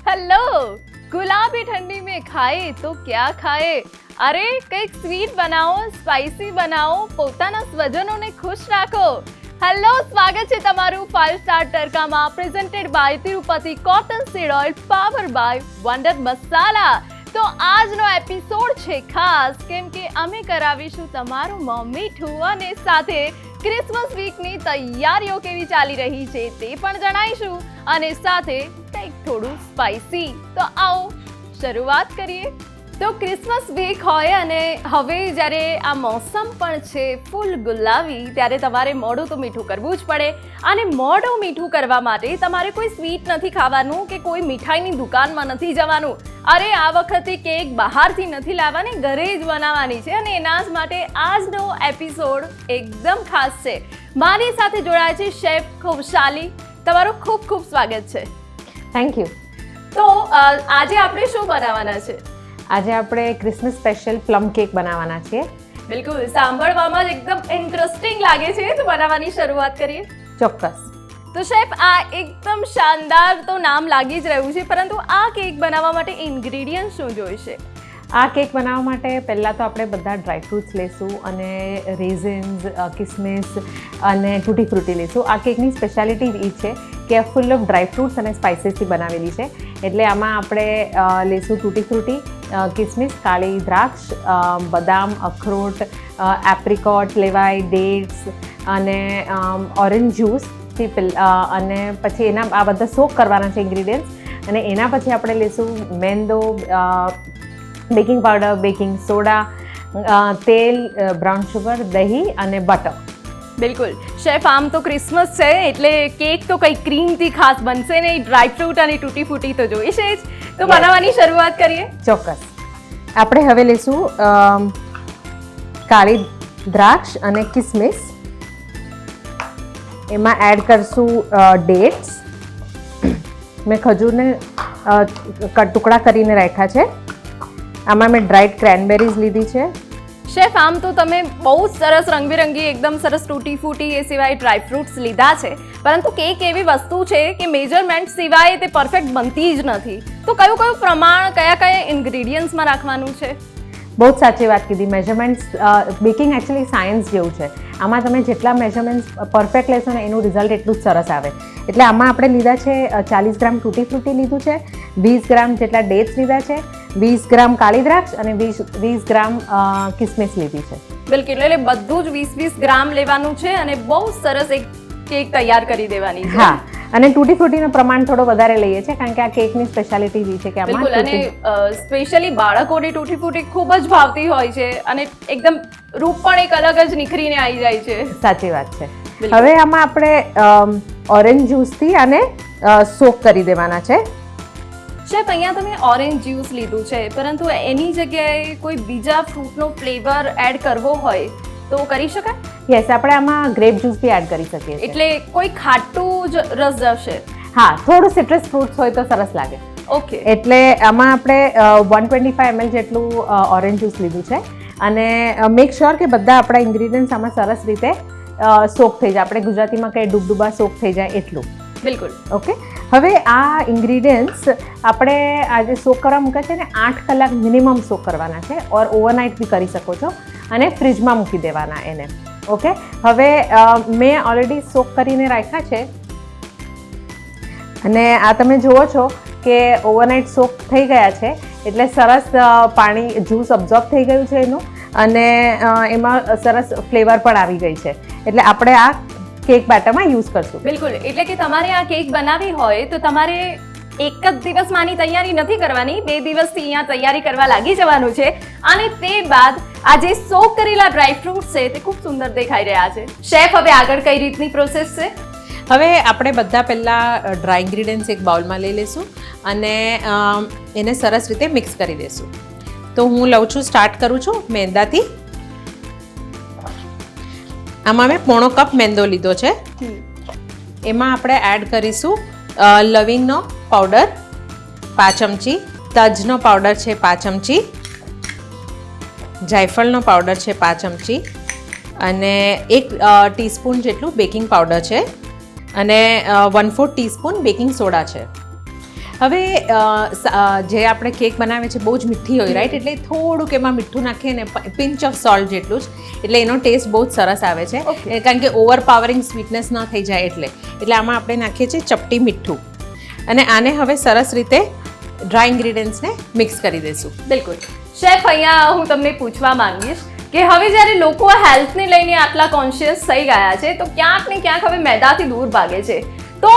Hello गुलाबी ठंडी में खाए तो क्या खाए अरे કંઈક સ્વીટ બનાવો સ્પાઇસી બનાવો પોતાના સ્વજનોને ખુશ રાખો હેલો સ્વાગત છે તમારું 5 સ્ટાર તડકામાં presented by Tirupati cotton seed oil power by wonder masala તો આજનો એપિસોડ છે ખાસ કેમ કે અમે કરાવીશું તમારું મોં મીઠું અને સાથે ક્રિસમસ વીકની તૈયારીઓ કેવી ચાલી રહી છે તે પણ જણાવીશું અને સાથે કંઈક થોડું સ્પાઇસી તો આવો શરૂઆત કરીએ તો ક્રિસમસ વીક હોય અને હવે જ્યારે આ મોસમ પણ છે ફૂલ ગુલાબી ત્યારે તમારે મોઢું તો મીઠું કરવું જ પડે અને મોઢું મીઠું કરવા માટે તમારે કોઈ સ્વીટ નથી ખાવાનું કે કોઈ મીઠાઈની દુકાનમાં નથી જવાનું અરે આ વખતે કેક બહારથી નથી લાવવાની ઘરે જ બનાવવાની છે અને એના જ માટે આજનો એપિસોડ એકદમ ખાસ છે મારી સાથે જોડાયા છે શેફ ખુશાલી તમારું ખૂબ ખૂબ સ્વાગત છે થેન્ક યુ. તો આજે આપણે શું બનાવવાના છે આજે આપણે ક્રિસમસ સ્પેશિયલ પ્લમ કેક બનાવવાના છીએ. બિલકુલ સાંભળવામાં જ એકદમ ઇન્ટરેસ્ટિંગ લાગે છે તો બનાવવાની શરૂઆત કરીએ. ચોક્કસ. તો શેફ આ એકદમ શાનદાર તો નામ લાગી જ રહ્યું છે પરંતુ આ કેક બનાવવા માટે ઇન્ગ્રેડિયન્ટ શું જોઈશે? આ કેક બનાવવા માટે પહેલાં તો આપણે બધા ડ્રાયફ્રૂટ્સ લઈશું અને રેઝિન્સ, કિસમિસ અને ટૂટી ફ્રૂટી લઈશું. આ કેકની સ્પેશિયાલિટી એ છે કે આ ફૂલ ઓફ ડ્રાયફ્રૂટ્સ અને સ્પાઇસીસથી બનાવેલી છે એટલે આમાં આપણે લઈશું ટૂટી ફ્રૂટી, કિસમિસ, કાળી દ્રાક્ષ, બદામ, અખરોટ, એપ્રિકોટ લેવાય, ડેટ્સ અને ઓરેન્જ જ્યુસ અને પછી એના આ બધા સોક કરવાના છે ઇન્ગ્રીડિયન્ટ્સ અને એના પછી આપણે લઈશું મેંદો, બેકિંગ પાવડર, બેકિંગ સોડા, તેલ, બ્રાઉન શુગર, દહીં અને બટર. બિલકુલ શેફ આમ તો ક્રિસમસ છે એટલે કેક તો કંઈ ક્રીમથી ખાસ બનશે નહીં ડ્રાયફ્રૂટ અને તૂટી ફૂટી તો જોઈશે જ તો બનાવવાની શરૂઆત કરીએ. ચોક્કસ. આપણે હવે લઈશું કાળી દ્રાક્ષ અને કિસમિસ, એમાં એડ કરશું ડેટ્સ. મેં ખજૂરને ટુકડા કરીને રાખ્યા છે. આમાં મેં ડ્રાઈડ ક્રેનબેરીઝ લીધી છે. શેફ આમ તો તમે બહુ સરસ રંગબેરંગી એકદમ સરસ તૂટી ફૂટી એ સિવાય ડ્રાયફ્રૂટ્સ લીધા છે પરંતુ કેક એવી વસ્તુ છે કે મેજરમેન્ટ સિવાય તે પરફેક્ટ બનતી જ નથી તો કયું પ્રમાણ કયા ઇન્ગ્રીડિયન્ટ્સમાં રાખવાનું છે? બહુ જ સાચી વાત કીધી. મેજરમેન્ટ્સ બેકિંગ એકચ્યુઅલી સાયન્સ જેવું છે. આમાં તમે જેટલા મેજરમેન્ટ્સ પરફેક્ટ લેશો ને એનું રિઝલ્ટ એટલું જ સરસ આવે. એટલે આમાં આપણે લીધા છે 40 ગ્રામ તૂટી ફ્રૂટી લીધું છે, 20 ગ્રામ જેટલા ડેટ્સ લીધા છે, 20 ગ્રામ કાળી દ્રાક્ષ અને 20 ગ્રામ કિસમિસ લીધી છે. બિલકુલ એટલે બધું જ 20 ગ્રામ લેવાનું છે અને બહુ સરસ એક કેક તૈયાર કરી દેવાની છે. હા અને તૂટી ફ્રૂટીનું પ્રમાણ થોડો વધારે લઈએ છીએ કારણ કે આ કેકની સ્પેશિયાલિટી એ છે કે આમાં બિલકુલ અને સ્પેશિયલી બાળકોને તૂટી ફૂટી ખૂબ જ ભાવતી હોય છે અને એકદમ રૂપ પણ એક અલગ જ નિખરીને આવી જાય છે. સાચી વાત છે. હવે આમાં આપણે ઓરેન્જ જ્યુસથી આને સોક કરી દેવાના છે. શેફ અહીંયા તમે ઓરેન્જ જ્યુસ લીધું છે પરંતુ એની જગ્યાએ કોઈ બીજા ફ્રૂટનો ફ્લેવર એડ કરવો હોય તો કરી શકાય? યસ, આપણે આમાં ગ્રેપ જ્યુસ બી એડ કરી શકીએ. એટલે કોઈ ખાટું જ રસ જશે? હા, થોડું સિટ્રસ ફ્રૂટ્સ હોય તો સરસ લાગે. ઓકે. એટલે આમાં આપણે 125 ml જેટલું ઓરેન્જ જ્યુસ લીધું છે અને મેક શ્યોર કે બધા આપણા ઇન્ગ્રીડિયન્ટ્સ આમાં સરસ રીતે સોક થઈ જાય. આપણે ગુજરાતીમાં કંઈ ડૂબડૂબા સોક થઈ જાય એટલું. બિલકુલ. ઓકે. હવે આ ઇન્ગ્રીડિયન્ટ્સ આપણે આજે સોક કરવા મૂક્યા છે ને 8 કલાક મિનિમમ સોક કરવાના છે ઓર ઓવરનાઇટ બી કરી શકો છો અને ફ્રીજમાં મૂકી દેવાના એને. ઓકે. હવે મેં ઓલરેડી સોક કરીને રાખ્યા છે અને આ તમે જુઓ છો કે ઓવરનાઇટ સોક થઈ ગયા છે એટલે સરસ પાણી જ્યુસ અબ્ઝોર્બ થઈ ગયું છે એનું અને એમાં સરસ ફ્લેવર પણ આવી ગઈ છે એટલે આપણે આ કેક બેટરમાં યુઝ કરશું. બિલકુલ એટલે કે તમારે આ કેક બનાવવી હોય તો તમારે એક જ દિવસમાંની તૈયારી નથી કરવાની, 2 દિવસથી અહીંયા તૈયારી કરવા લાગી જવાનું છે અને તે બાદ આ જે સોક કરેલા ડ્રાયફ્રૂટ્સ છે તે ખૂબ સુંદર દેખાઈ રહ્યા છે. શેફ હવે આગળ કઈ રીતની પ્રોસેસ છે? હવે આપણે બધા પહેલાં ડ્રાય ઇન્ગ્રીડિયન્ટ્સ એક બાઉલમાં લઈ લઈશું અને એને સરસ રીતે મિક્સ કરી દઈશું. તો હું લઉં છું, સ્ટાર્ટ કરું છું મેંદાથી. આમાં મેં 1/4 કપ મેંદો લીધો છે. એમાં આપણે એડ કરીશું લવિંગનો પાવડર 5 ચમચી, તજનો પાવડર છે 5 ચમચી, જાયફળનો પાવડર છે 5 ચમચી અને 1 ટીસ્પૂન જેટલું બેકિંગ પાવડર છે અને 1/4 ટીસ્પૂન બેકિંગ સોડા છે. હવે જે આપણે કેક બનાવીએ છીએ બહુ જ મીઠી હોય રાઈટ, એટલે થોડુંક એમાં મીઠું નાખીએ ને પિંચ ઓફ સોલ્ટ જેટલું જ, એટલે એનો ટેસ્ટ બહુ જ સરસ આવે છે. કારણ કે ઓવરપાવરિંગ સ્વીટનેસ ન થઈ જાય એટલે આમાં આપણે નાખીએ છીએ ચપટી મીઠું, અને આને હવે સરસ રીતે ડ્રાય ઇન્ગ્રીડિયન્ટ્સને મિક્સ કરી દઈશું. બિલકુલ શેફ, અહીંયા હું તમને પૂછવા માંગીશ કે હવે જ્યારે લોકો હેલ્થને લઈને આટલા કોન્શિયસ થઈ ગયા છે તો ક્યાંક ને ક્યાંક હવે મેદાથી દૂર ભાગે છે, તો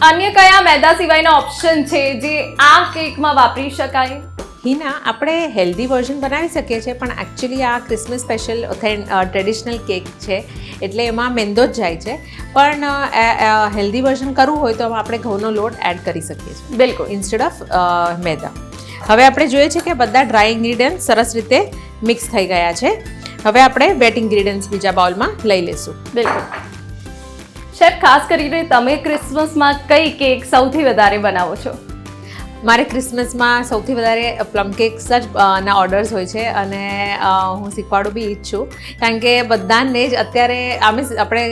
અન્ય કયા મેદા સિવાયના ઓપ્શન છે જે આ કેકમાં વાપરી શકાય? હિના, આપણે હેલ્ધી વર્ઝન બનાવી શકીએ છીએ, પણ એકચ્યુઅલી આ ક્રિસમસ સ્પેશિયલ ટ્રેડિશનલ કેક છે એટલે એમાં મેંદો જ જાય છે, પણ હેલ્ધી વર્ઝન કરવું હોય તો આપણે ઘઉંનો લોટ એડ કરી શકીએ છીએ બિલકુલ ઇન્સ્ટેડ ઓફ મેદા. હવે આપણે જોઈએ છે કે બધા ડ્રાય ઇન્ગ્રીડિયન્ટ સરસ રીતે મિક્સ થઈ ગયા છે. હવે આપણે વેટ ઇન્ગ્રીડિયન્ટ્સ બીજા બાઉલમાં લઈ લઈશું. બિલકુલ શેફ, ખાસ કરીને તમે ક્રિસમસમાં કઈ કેક સૌથી વધારે બનાવો છો? મારે ક્રિસમસમાં સૌથી વધારે પ્લમ કેક્સ જ ના ઓર્ડર્સ હોય છે, અને હું શીખવાડું બી ઈચ્છું, કારણ કે બધાને જ અત્યારે આપણે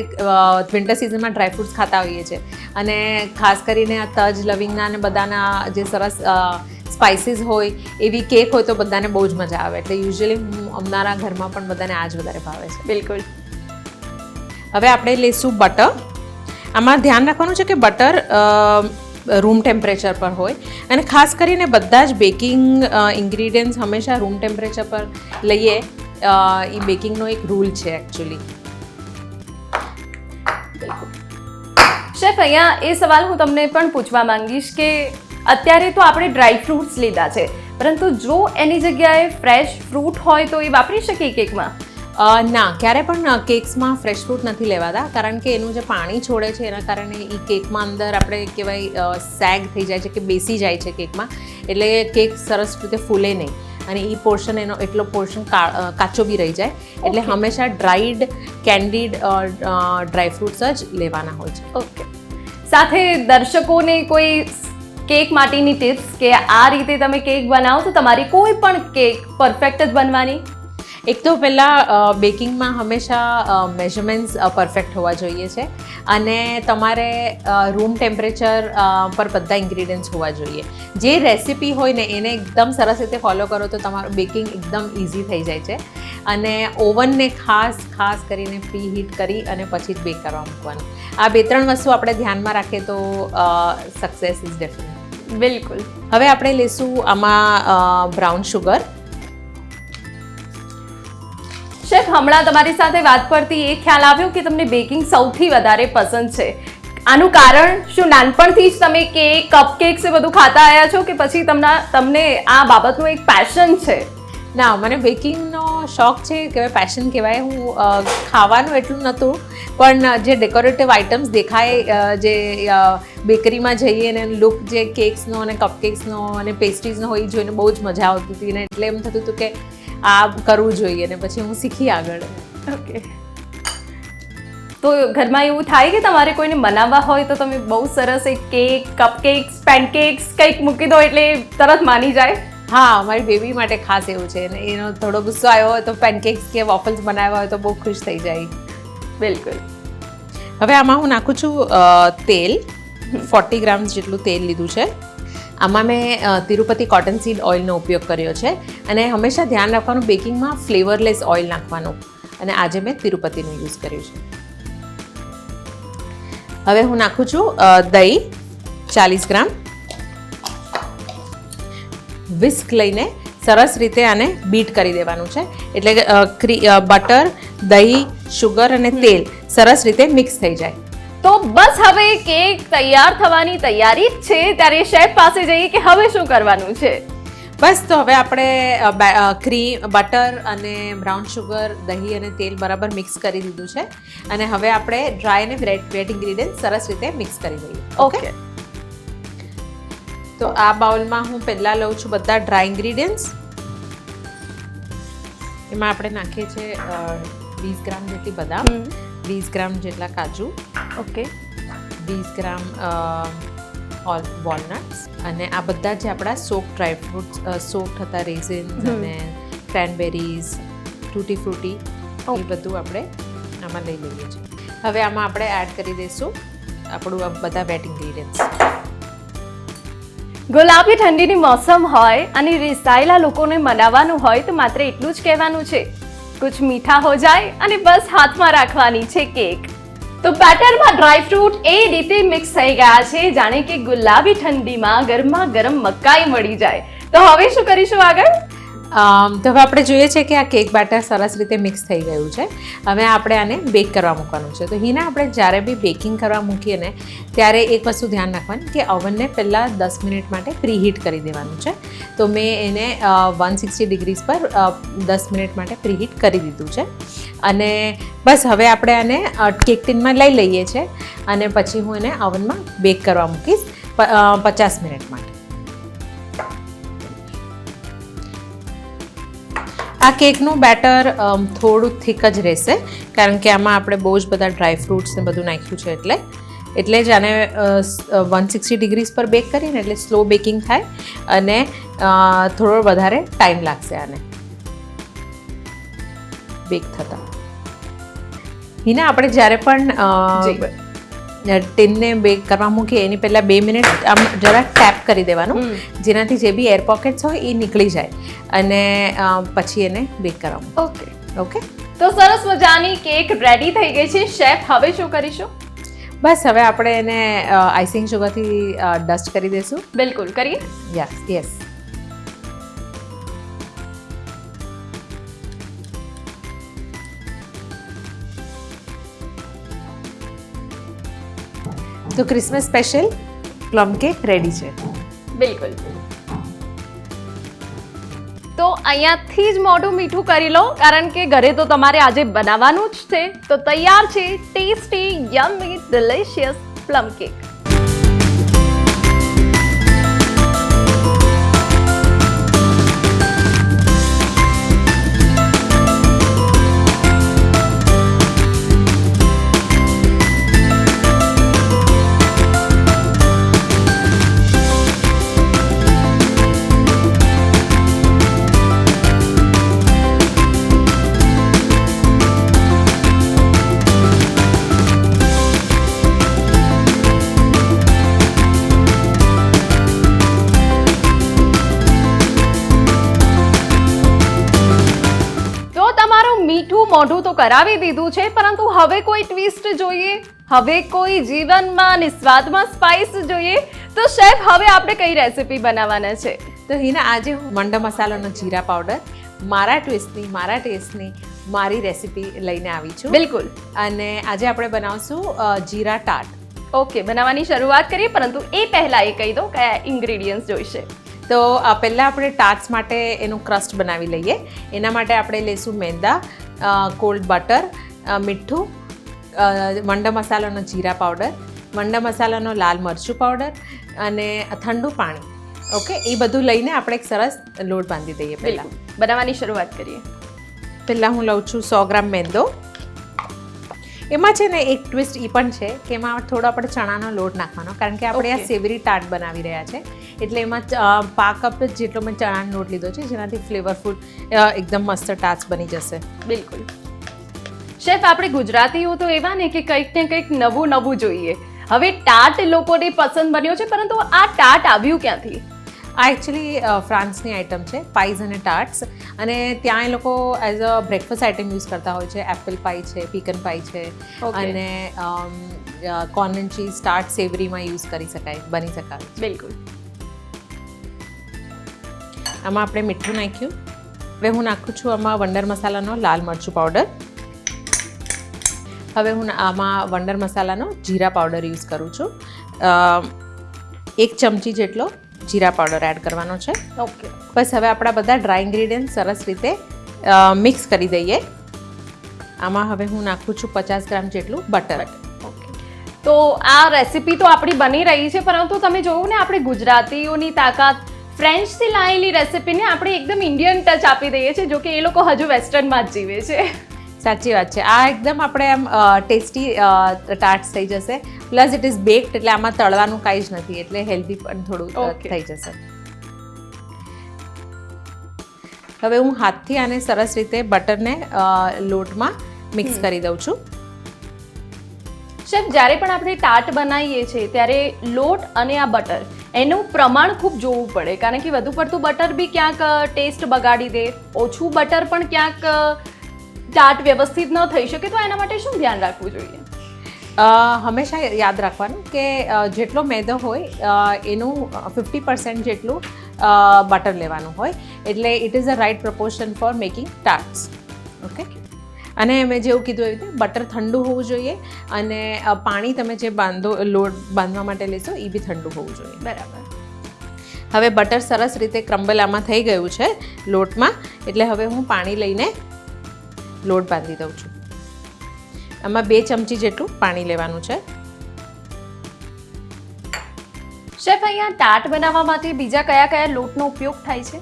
વિન્ટર સિઝનમાં ડ્રાયફ્રૂટ્સ ખાતા હોઈએ છીએ, અને ખાસ કરીને આ તજ લવિંગના અને બધાના જે સરસ સ્પાઇસીસ હોય એવી કેક હોય તો બધાને બહુ જ મજા આવે, એટલે યુઝ્યુઅલી અમારા ઘરમાં પણ બધાને આ જ વધારે ભાવે છે. બિલકુલ. હવે આપણે લઈશું બટર. આમાં ધ્યાન રાખવાનું છે કે બટર રૂમ ટેમ્પરેચર પર હોય, અને ખાસ કરીને બધા જ બેકિંગ ઇન્ગ્રીડિયન્ટ્સ હંમેશા રૂમ ટેમ્પરેચર પર લઈએ, એ બેકિંગનો એક રૂલ છે એકચ્યુઅલી. શેફ, અહીંયા એ સવાલ હું તમને પણ પૂછવા માંગીશ કે અત્યારે તો આપણે ડ્રાય ફ્રૂટ્સ લીધા છે, પરંતુ જો એની જગ્યાએ ફ્રેશ ફ્રૂટ હોય તો એ વાપરી શકીએ કેકમાં? ના, ક્યારે પણ કેક્સમાં ફ્રેશ ફ્રૂટ નથી લેવાતા, કારણ કે એનું જે પાણી છોડે છે એના કારણે એ કેકમાં અંદર આપણે કહેવાય સેગ થઈ જાય છે કે બેસી જાય છે કેકમાં, એટલે કેક સરસ રીતે ફૂલે નહીં, અને એ પોર્શન એટલો પોર્શન કાચો બી રહી જાય, એટલે હંમેશા ડ્રાઈડ કેન્ડીડ ડ્રાય ફ્રૂટ્સ જ લેવાના હોય છે. ઓકે. સાથે દર્શકોને કોઈ કેક માટેની ટિપ્સ કે આ રીતે તમે કેક બનાવો તો તમારી કોઈ પણ કેક પરફેક્ટ જ બનવાની? એક તો પહેલાં બેકિંગમાં હંમેશા મેઝરમેન્ટ્સ પરફેક્ટ હોવા જોઈએ છે, અને તમારે રૂમ ટેમ્પરેચર પર બધા ઇન્ગ્રીડિયન્ટ્સ હોવા જોઈએ. જે રેસિપી હોય ને એને એકદમ સરસ રીતે ફોલો કરો તો તમારું બેકિંગ એકદમ ઇઝી થઈ જાય છે, અને ઓવનને ખાસ કરીને પ્રી હીટ કરી અને પછી જ બેક કરવા મૂકવાનું. આ 2-3 વસ્તુ આપણે ધ્યાનમાં રાખીએ તો સક્સેસ ઇઝ ડેફિનેટ. બિલકુલ. હવે આપણે લઈશું આમાં બ્રાઉન શુગર. શેફ, હમણાં તમારી સાથે વાત પરથી એ ખ્યાલ આવ્યો કે તમને બેકિંગ સૌથી વધારે પસંદ છે. આનું કારણ શું? નાનપણથી જ તમે કેક, કપ કેક્સ એ બધું ખાતા આવ્યા છો કે પછી તમને આ બાબતનું એક પેશન છે? ના, મને બેકિંગનો શોખ છે, કે પેશન કહેવાય. હું ખાવાનું એટલું નહોતું, પણ જે ડેકોરેટિવ આઇટમ્સ દેખાય, જે બેકરીમાં જઈએ ને લુક જે કેક્સનો અને કપકેક્સનો અને પેસ્ટ્રીઝનો હોય એ જોઈને બહુ જ મજા આવતી હતી, ને એટલે એમ થતું હતું કે આ કરવું જોઈએ, ને પછી હું શીખી આગળ. ઓકે. તો ઘરમાં એવું થાય કે તમારે કોઈને મનાવવા હોય તો તમે બહુ સરસ એક કેક, કપકેક્સ, પેનકેક્સ કંઈક મૂકી દો એટલે તરત માની જાય? હા, મારી બેબી માટે ખાસ એવું છે, ને એનો થોડો ગુસ્સો આવ્યો હોય તો પેનકેક્સ કે વોફલ્સ બનાવ્યા હોય તો બહુ ખુશ થઈ જાય. બિલકુલ. હવે આમાં હું નાખું છું તેલ. 40 ગ્રામ્સ જેટલું તેલ લીધું છે. આમાં મેં તિરુપતિ કોટન સીડ ઓઇલનો ઉપયોગ કર્યો છે, અને હંમેશા ધ્યાન રાખવાનું બેકિંગમાં ફ્લેવરલેસ ઓઇલ નાખવાનું, અને આજે મેં તિરુપતિનું યુઝ કર્યું છે. હવે હું નાખું છું દહીં 40 ગ્રામ. વિસ્ક લઈને સરસ રીતે આને બીટ કરી દેવાનું છે, એટલે બટર, દહીં, શુગર અને તેલ સરસ રીતે મિક્સ થઈ જાય. તો બસ હવે કેક તૈયાર થવાની તૈયારી જ છે, ત્યારે શેફ પાસે જઈએ કે હવે શું કરવાનું છે? બસ, તો હવે આપણે બટર અને બ્રાઉન શુગર, દહીં અને તેલ બરાબર મિક્સ કરી દીધું છે, અને હવે આપણે ડ્રાય અને વેટ ઇન્ગ્રીડિયન્ટ સરસ રીતે મિક્સ કરી દઈએ. ઓકે. તો આ બાઉલમાં હું પહેલાં લઉં છું બધા ડ્રાય ઇન્ગ્રીડિયન્ટ્સ. એમાં આપણે નાખીએ છીએ 20 ગ્રામ જેટલી બદામ, 20 ગ્રામ જેટલા કાજુ, ઓકે, 20 ગ્રામ વોલનટ્સ, અને આ બધા જે આપણા સોક ડ્રાય ફ્રૂટ્સ સોક થતા રેઝિન્સ અને ક્રેનબેરીઝ, ટૂટી ફ્રૂટી, એ બધું આપણે આમાં લઈ લઈએ છીએ. હવે આમાં આપણે એડ કરી દઈશું આપણું બધા વેટ ઇન્ગ્રીડિયન્ટ્સ. ગુલાબી ઠંડીની મોસમ હોય અને રિસાયેલા લોકોને મનાવવાનું હોય તો માત્ર એટલું જ કહેવાનું છે, કુછ મીઠા હો જાય અને બસ હાથમાં રાખવાની છે કેક. તો બેટરમાં ડ્રાયફ્રૂટ એ રીતે મિક્સ થઈ ગયા છે જાણે કે ગુલાબી ઠંડીમાં ગરમા ગરમ મકાઈ મળી જાય. તો હવે શું કરીશું આગળ? તો હવે આપણે જોઈએ છે કે આ કેક બેટર સરસ રીતે મિક્સ થઈ ગયું છે. હવે આપણે આને બેક કરવા મૂકવાનું છે. તો હિના આપણે જ્યારે બી બેકિંગ કરવા મૂકીએ ને ત્યારે એક વસ્તુ ધ્યાન રાખવાની કે ઓવનને પહેલાં 10 મિનિટ માટે પ્રીહીટ કરી દેવાનું છે. તો મેં એને 160 ડિગ્રીઝ પર 10 મિનિટ માટે પ્રીહીટ કરી દીધું છે. અને બસ હવે આપણે આને કેક ટીનમાં લઈ લઈએ છીએ અને પછી હું એને ઓવનમાં બેક કરવા મૂકીશ 50 મિનિટ માટે. આ કેકનું બેટર થોડું થીક જ રહેશે કારણ કે આમાં આપણે બહુ જ બધા ડ્રાયફ્રૂટ્સ ને બધું નાખ્યું છે એટલે જ આને 160 ડિગ્રીઝ પર બેક કરીને એટલે સ્લો બેકિંગ થાય અને થોડો વધારે ટાઈમ લાગશે આને બેક થતાં. હિના આપણે જ્યારે પણ ટીનને બેક કરવા મૂકીએ એની પહેલાં 2 મિનિટ આમ જરા ટેપ કરી દેવાનું જેનાથી જે બી એર પોકેટ્સ હોય એ નીકળી જાય અને પછી એને બેક કરવાનું. ઓકે. તો સરસ મજાની કેક રેડી થઈ ગઈ છે. શેફ, હવે શું કરીશું? બસ હવે આપણે એને આઈસિંગ સુગરથી ડસ્ટ કરી દઈશું. બિલકુલ, કરીએ. યસ. તો Christmas special plum cake ready છે. બિલકુલ. તો અહીંયાથી જ મોઢું મીઠું કરી લો કારણ કે ઘરે તો તમારે આજે બનાવવાનું જ છે. તો તૈયાર છે tasty yummy delicious plum cake. મીઠું મોઢું તો કરાવી દીધું છે પરંતુ હવે કોઈ ટ્વિસ્ટ જોઈએ, હવે કોઈ જીવનમાં અને સ્વાદમાં સ્પાઇસ જોઈએ. તો શેફ, હવે આપણે કઈ રેસીપી બનાવવાના છે? તો હિના આજે હું મંડ મસાલાનો જીરા પાવડર મારા ટ્વિસ્ટની મારા ટેસ્ટની મારી રેસીપી લઈને આવી છું. બિલકુલ. અને આજે આપણે બનાવશું જીરા ટાટ. ઓકે, બનાવવાની શરૂઆત કરીએ પરંતુ એ પહેલાં એ કહી દો કયા ઇન્ગ્રેડિયન્ટ્સ જોઈશે. તો પહેલાં આપણે ટાર્ટ્સ માટે એનું ક્રસ્ટ બનાવી લઈએ. એના માટે આપણે લઈશું મેંદા, કોલ્ડ બટર, મીઠું, મંડ મસાલાનો જીરા પાવડર, મંડ મસાલાનો લાલ મરચું પાવડર અને ઠંડુ પાણી. ઓકે, એ બધું લઈને આપણે એક સરસ લોટ બાંધી દઈએ. પહેલાં બનાવવાની શરૂઆત કરીએ. પહેલાં હું લઉં છું 100 ગ્રામ મેંદો. એમાં છે ને એક ટ્વિસ્ટ એ પણ છે કે એમાં થોડો આપણે ચણાનો લોટ નાખવાનો કારણ કે આપણે આ સેવરી ટાર્ટ બનાવી રહ્યા છે એટલે એમાં 5 કપ જેટલો મેં ચણાનો લોટ લીધો છે જેનાથી ફ્લેવરફુલ એકદમ મસ્ત ટાર્ટ બની જશે. બિલકુલ. શેફ, આપણે ગુજરાતીઓ તો એવા ને કે કંઈક ને કંઈક નવું નવું જોઈએ. હવે ટાર્ટ લોકોને પસંદ બન્યો છે પરંતુ આ ટાર્ટ આવ્યું ક્યાંથી? આ એકચ્યુઅલી ફ્રાન્સની આઇટમ છે, પાઈઝ અને ટાર્ટ્સ. અને ત્યાં એ લોકો as a breakfast item use કરતા હોય છે. એપલ પાઈ છે, પીકન પાઈ છે અને કોર્ન એન્ડ ચીઝ ટાર્ટ સેવરીમાં યુઝ કરી શકાય, બની શકાય. બિલકુલ. આમાં આપણે મીઠું નાખ્યું. હવે હું નાખું છું આમાં વંડર મસાલાનો લાલ મરચું પાવડર. હવે હું આમાં વંડર મસાલાનો જીરા પાવડર યુઝ કરું છું. 1 ચમચી જેટલો જીરા પાવડર એડ કરવાનો છે. ઓકે. બસ હવે આપણા બધા ડ્રાય ઇન્ગ્રેડિયન્ટ સરસ રીતે મિક્સ કરી દઈએ. આમાં હવે હું નાખું છું 50 ગ્રામ જેટલું બટર. ઓકે. તો આ રેસીપી તો આપણી બની રહી છે પરંતુ તમે જોયું ને આપણે ગુજરાતીઓની તાકાત, ફ્રેન્ચથી લાયેલી રેસીપીને આપણે એકદમ ઇન્ડિયન ટચ આપી દઈએ છીએ જો કે એ લોકો હજુ વેસ્ટર્નમાં જ જીવે છે. સાચી વાત છે. આ એકદમ આપણે આમ ટેસ્ટી ટાર્ટ્સ થઈ જશે. પ્લસ ઇટ ઇઝ બેક્ડ એટલે આમાં તળવાનું કાંઈ જ નથી એટલે હેલ્ધી પણ થોડું થઈ જશે. હવે હું હાથથી આને સરસ રીતે બટરને લોટમાં મિક્સ કરી દઉં છું. શેફ, જ્યારે પણ આપણે ટાર્ટ બનાવીએ છીએ ત્યારે લોટ અને આ બટર એનું પ્રમાણ ખૂબ જોવું પડે, કારણ કે વધુ પડતું બટર બી ક્યાંક ટેસ્ટ બગાડી દે, ઓછું બટર પણ ક્યાંક ટાટ વ્યવસ્થિત ન થઈ શકે. તો એના માટે શું ધ્યાન રાખવું જોઈએ? હંમેશા યાદ રાખવાનું કે જેટલો મેદો હોય એનું 50% જેટલું બટર લેવાનું હોય, એટલે it is a right proportion for making tarts. Okay. અને મેં જેવું કીધું એવી રીતે બટર ઠંડુ હોવું જોઈએ, અને પાણી તમે જે લોટ બાંધવા માટે લેશો એ બી ઠંડુ હોવું જોઈએ. બરાબર. હવે બટર સરસ રીતે ક્રમ્બલ આમાં થઈ ગયું છે લોટમાં, એટલે હવે હું પાણી લઈને લોટ બાંધી દઉં છું. આમાં 2 ચમચી જેટલું પાણી લેવાનું છે. શેફ, અહીંયા ટાટ બનાવવા માટે બીજા કયા કયા લોટનો ઉપયોગ થાય છે?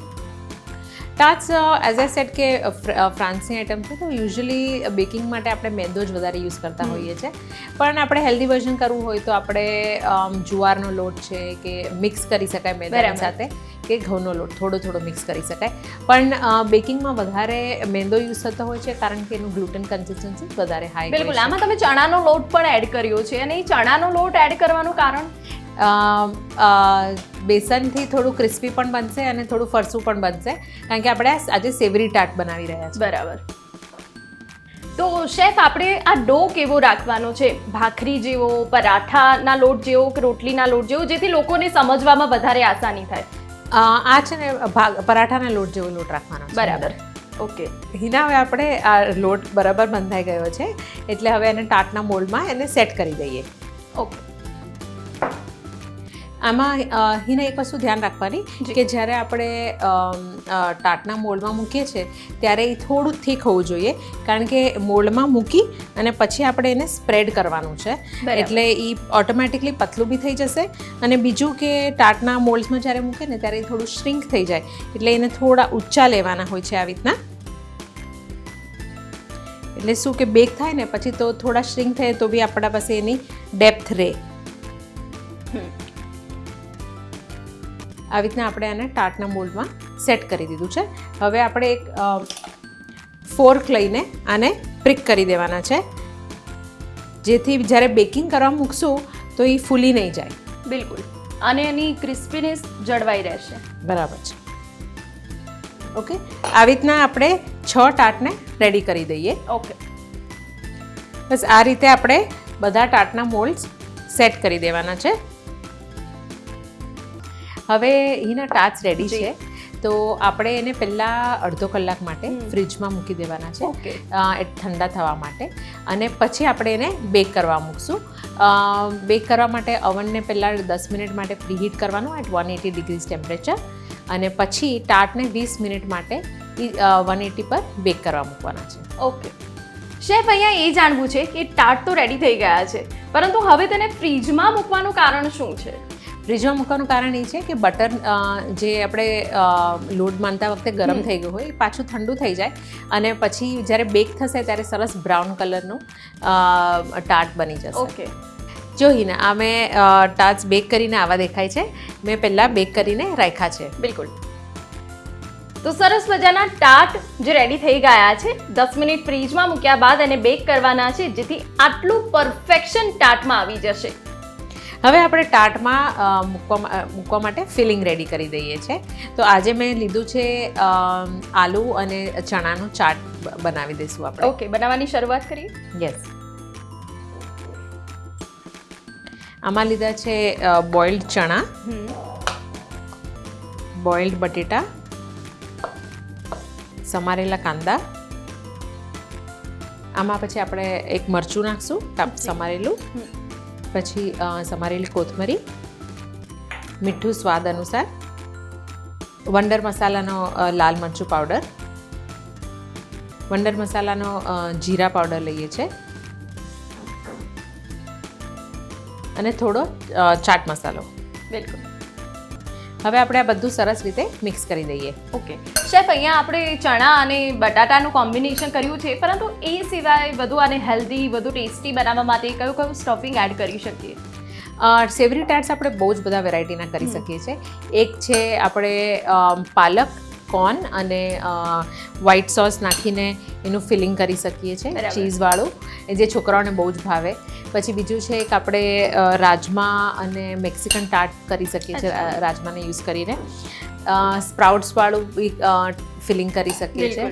ટાર્ટ્સ એઝ આઈ સેડ કે ફ્રાન્સની આઈટમ છે, તો યુઝ્યુઅલી બેકિંગ માટે આપણે મેંદો જ વધારે યુઝ કરતા હોઈએ છીએ. પણ આપણે હેલ્ધી વર્ઝન કરવું હોય તો આપણે જુવારનો લોટ છે કે મિક્સ કરી શકાય મેંદાની સાથે, કે ઘઉંનો લોટ થોડો મિક્સ કરી શકાય. પણ બેકિંગમાં વધારે મેંદો યુઝ થતો હોય છે, કારણ કે એનું ગ્લુટન કન્સિસ્ટન્સી વધારે હાઈ. બિલકુલ. આમાં તમે ચણાનો લોટ પણ એડ કર્યો છે, અને એ ચણાનો લોટ એડ કરવાનું કારણ? બેસનથી થોડું ક્રિસ્પી પણ બનશે અને થોડું ફરસું પણ બનશે, કારણ કે આપણે આજે સેવરી ટાર્ટ બનાવી રહ્યા છીએ. બરાબર. તો શેફ, આપણે આ ડો કેવો રાખવાનો છે? ભાખરી જેવો, પરાઠાના લોટ જેવો કે રોટલીના લોટ જેવો, જેથી લોકોને સમજવામાં વધારે આસાની થાય? આ છે ને પરાઠાના લોટ જેવો લોટ રાખવાનો છે. બરાબર. ઓકે. હિના, હવે આપણે આ લોટ બરાબર બંધાઈ ગયો છે, એટલે હવે એને ટાર્ટના મોલ્ડમાં એને સેટ કરી દઈએ. ઓકે. આમાં હિના એક વસ્તુ ધ્યાન રાખવાની કે જ્યારે આપણે ટાર્ટના મોલ્ડમાં મૂકીએ છીએ ત્યારે એ થોડું થીક હોવું જોઈએ, કારણ કે મોલ્ડમાં મૂકી અને પછી આપણે એને સ્પ્રેડ કરવાનું છે, એટલે એ ઓટોમેટિકલી પતલું બી થઈ જશે. અને બીજું કે ટાર્ટના મોલ્ડ્સમાં જ્યારે મૂકે ને ત્યારે એ થોડું શ્રિંક થઈ જાય, એટલે એને થોડા ઊંચા લેવાના હોય છે આવી રીતના. એટલે શું કે બેક થાય ને પછી તો થોડા શ્રિંક થાય તો બી આપણા પાસે એની ડેપ્થ રહે. આવી રીતના આપણે આને ટાર્ટના મોલ્ડમાં સેટ કરી દીધું છે. હવે આપણે એક ફોર્ક લઈને આને પ્રિક કરી દેવાના છે, જેથી જ્યારે બેકિંગ કરવા મૂકશું તો એ ફૂલી નહીં જાય. બિલકુલ. અને એની ક્રિસ્પીનેસ જળવાઈ રહેશે. બરાબર છે. ઓકે. આવી રીતના આપણે 6 ટાર્ટને રેડી કરી દઈએ. ઓકે. બસ આ રીતે આપણે બધા ટાર્ટના મોલ્ડ્સ સેટ કરી દેવાના છે. હવે એના ટાર્ટ્સ રેડી છે, તો આપણે એને પહેલાં અડધો કલાક માટે ફ્રીજમાં મૂકી દેવાના છે, ઠંડા થવા માટે, અને પછી આપણે એને બેક કરવા મૂકશું. બેક કરવા માટે અવનને પહેલાં 10 મિનિટ માટે પ્રીહીટ કરવાનું એટ 180 ડિગ્રીઝ ટેમ્પરેચર, અને પછી ટાર્ટને 20 મિનિટ માટે 180 પર બેક કરવા મૂકવાના છે. ઓકે. શેફ, અહીંયા એ જાણવું છે કે ટાર્ટ તો રેડી થઈ ગયા છે, પરંતુ હવે તેને ફ્રીજમાં મૂકવાનું કારણ શું છે? ફ્રીજમાં મૂકવાનું કારણ એ છે કે બટર જે આપણે લોટ બાંધતા વખતે ગરમ થઈ ગયું હોય એ પાછું ઠંડુ થઈ જાય, અને પછી જ્યારે બેક થશે ત્યારે સરસ બ્રાઉન કલરનું ટાર્ટ બની જશે. ઓકે. જો હિના, આ મેં ટાર્ટ્સ બેક કરીને આવા દેખાય છે, મેં પહેલાં બેક કરીને રાખ્યા છે. બિલકુલ. તો સરસ મજાના ટાર્ટ જે રેડી થઈ ગયા છે, 10 મિનિટ ફ્રીજમાં મૂક્યા બાદ એને બેક કરવાના છે, જેથી આટલું પરફેક્શન ટાર્ટમાં આવી જશે. હવે આપણે ટાર્ટમાં મૂકવા માટે ફિલિંગ રેડી કરી દઈએ છીએ. તો આજે મેં લીધું છે આલુ અને ચણાનું ચાટ બનાવી દઈશું આપણે. ઓકે. બનાવવાની શરૂઆત કરીએ. યસ. આમાં લીધા છે બોઇલ્ડ ચણા, બોઇલ્ડ બટેટા, સમારેલા કાંદા. આમાં પછી આપણે એક મરચું નાખશું સમારેલું, પછી સમારેલી કોથમરી, મીઠું સ્વાદ અનુસાર, વંડર મસાલાનો લાલ મરચું પાવડર, વંડર મસાલાનો જીરા પાવડર લઈએ છીએ, અને થોડો ચાટ મસાલો. બિલકુલ. હવે આપણે આ બધું સરસ રીતે મિક્સ કરી દઈએ. ઓકે. શેફ, અહીંયા આપણે ચણા અને બટાટાનું કોમ્બિનેશન કર્યું છે, પરંતુ એ સિવાય વધુ આને હેલ્ધી, વધુ ટેસ્ટી બનાવવા માટે કયું સ્ટફિંગ એડ કરી શકીએ? સેવરી ટાર્ટ્સ આપણે બહુ જ બધા વેરાયટીના કરી શકીએ છીએ. એક છે આપણે પાલક કોર્ન અને વ્હાઈટ સોસ નાખીને એનું ફિલિંગ કરી શકીએ છીએ, બરાબર. ચીઝવાળું, એ જે છોકરાઓને બહુ જ ભાવે. પછી બીજું છે કે આપણે રાજમા અને મેક્સિકન ટાર્ટ કરી શકીએ છીએ, રાજમાને યુઝ કરીને. સ્પ્રાઉટ્સવાળું બી ફિલિંગ કરી શકીએ છીએ.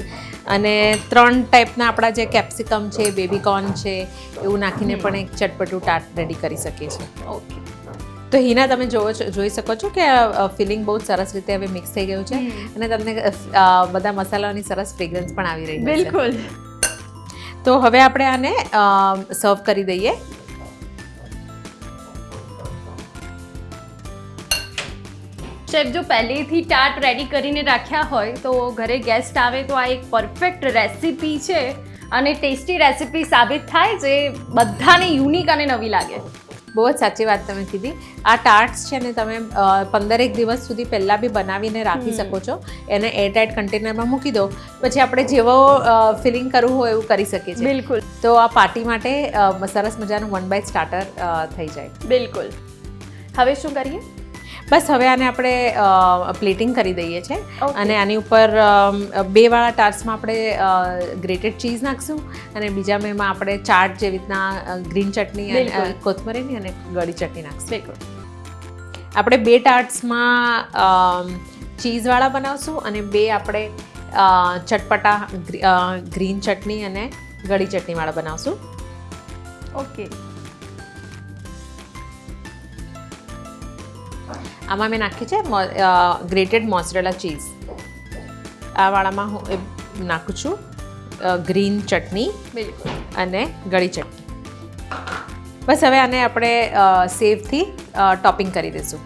અને 3 ટાઈપના આપણા જે કેપ્સિકમ છે, બેબી કોર્ન છે, એવું નાખીને પણ એક ચટપટું ટાર્ટ રેડી કરી શકીએ છીએ. ઓકે. તો હિના, તમે જોઈ શકો છો કે ફિલિંગ બહુ સરસ રીતે હવે મિક્સ થઈ ગયું છે અને તમને બધા મસાલાની સરસ ફ્રેગ્રન્સ પણ આવી રહી છે. બિલકુલ. તો હવે આપણે આને સર્વ કરી દઈએ. શેફ, જો પહેલેથી ટાર્ટ રેડી કરીને રાખ્યા હોય તો ઘરે ગેસ્ટ આવે તો આ એક પરફેક્ટ રેસિપી છે અને ટેસ્ટી રેસિપી સાબિત થાય, જે બધાને યુનિક અને નવી લાગે. બહુ જ સાચી વાત તમે કીધી. આ ટાર્ટ્સ છે ને તમે 15 દિવસ સુધી પહેલાં બી બનાવીને રાખી શકો છો. એને એરટાઇટ કન્ટેનરમાં મૂકી દો, પછી આપણે જેવો ફિલિંગ કરવું હોય એવું કરી શકીએ છીએ. બિલકુલ. તો આ પાર્ટી માટે સરસ મજાનું 1 બાય સ્ટાર્ટર થઈ જાય. બિલકુલ. હવે શું કરીએ? બસ હવે આને આપણે પ્લેટિંગ કરી દઈએ છીએ. Okay. અને આની ઉપર 2 વાળા ટાર્ટ્સમાં આપણે ગ્રેટેડ ચીઝ નાખશું અને બીજામાં એમાં આપણે ચાટ જેવી રીતના ગ્રીન ચટણી બિલકુલ. અને કોથમરીની અને ગળી ચટણી નાખશું. બિલકુલ. આપણે 2 ટાર્ટ્સમાં ચીઝવાળા બનાવશું અને 2 આપણે ચટપટા ગ્રીન ચટણી અને ગળી ચટણીવાળા બનાવશું. ઓકે. આમાં મેં નાખી છે ગ્રેટેડ મોઝરેલા ચીઝ. આ વાળામાં હું નાખું છું ગ્રીન ચટણી બિલકુલ. અને ગળી ચટણી. બસ હવે આને આપણે સેવથી ટોપિંગ કરી દઈશું.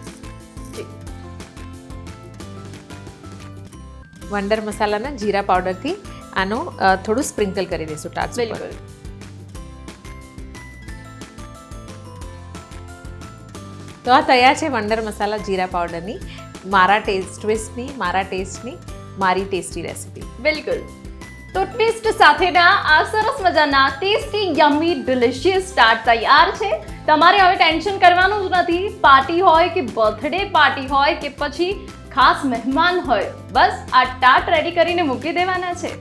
વંડર મસાલાના જીરા પાવડરથી આનું થોડું સ્પ્રિંકલ કરી દઈશું ટાર્ટ્સ ઉપર. બિલકુલ. તો આ તૈયાર છે વંડર મસાલા જીરા પાવડરની મારા ટેસ્ટની મારી ટેસ્ટી રેસિપી. બિલકુલ. તો ટ્વિસ્ટ સાથેના આ સરસ મજાના ટેસ્ટી યમ્મી ડિલિશિયસ ટાર્ટ તૈયાર છે. તમારે હવે ટેન્શન કરવાનું જ નથી. પાર્ટી હોય કે બર્થડે પાર્ટી હોય કે પછી ખાસ મહેમાન હોય, બસ આ ટાર્ટ રેડી કરીને મૂકી દેવાના છે.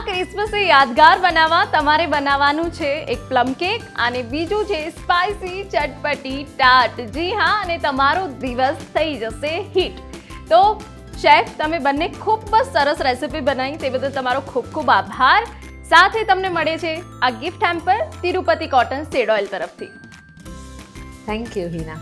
ક્રિસમસે યાદગાર બનાવવા તમારે બનાવવાનું છે એક પ્લમ કેક અને બીજું છે સ્પાઇસી ચટપટી ટાર્ટ. જી હા, અને તમારો દિવસ થઈ જશે હિટ. તો શેફ, તમે બંને ખૂબ જ સરસ રેસિપી બનાવી, તે બદલ તમારો ખૂબ ખૂબ આભાર. સાથે તમને મળે છે આ gift hamper Tirupati cotton seed oil તરફથી. Thank you Hina.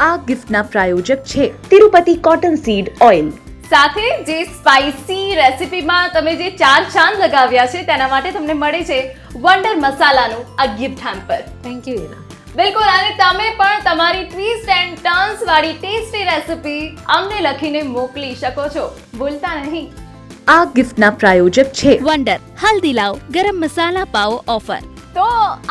આ ગિફ્ટના પ્રાયોજક છે તિરુપતિ કોટન સીડ ઓઇલ. સાથે જે સ્પાઇસી રેસિપીમાં તમે જે 4 ચાંદ લગાવ્યા છે તેના માટે તમને મળે છે વંડર મસાલાનું આ gift hamper. Thank you Hina. બિલકુલ. અને તમે પણ તમારી ટ્વિસ્ટ એન્ડ ટર્ન્સ વાળી ટેસ્ટી રેસિપી અમને લખીને મોકલી શકો છો, ભૂલતા નહીં. આ ગિફ્ટના પ્રાયોજક છે વંડર હલ્દી લાવ ગરમ મસાલા પાવ ઓફર. તો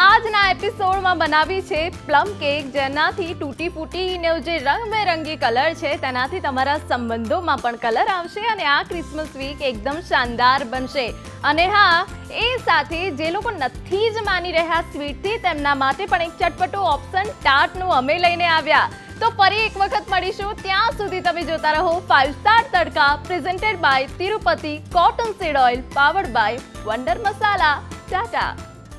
આજના એપિસોડમાં બનાવી છે પ્લમ કેક, જેનાથી તૂટી ફૂટીનો જે રંગબેરંગી કલર છે તેનાથી તમારા સંબંધોમાં પણ કલર આવશે અને આ ક્રિસમસ વીક એકદમ શાનદાર બનશે. અને હા, એ સાથે જે લોકો નથી જ માની રહ્યા સ્વીટથી, તેમના માટે પણ એક ચટપટો ઓપ્શન ટાર્ટનું અમે લઈને આવ્યા. તો ફરી એક વખત મળીશું. ત્યાં સુધી તમે જોતા રહો 5 star tadka, presented by Tirupati cotton seed oil, powered by wonder masala. Tata.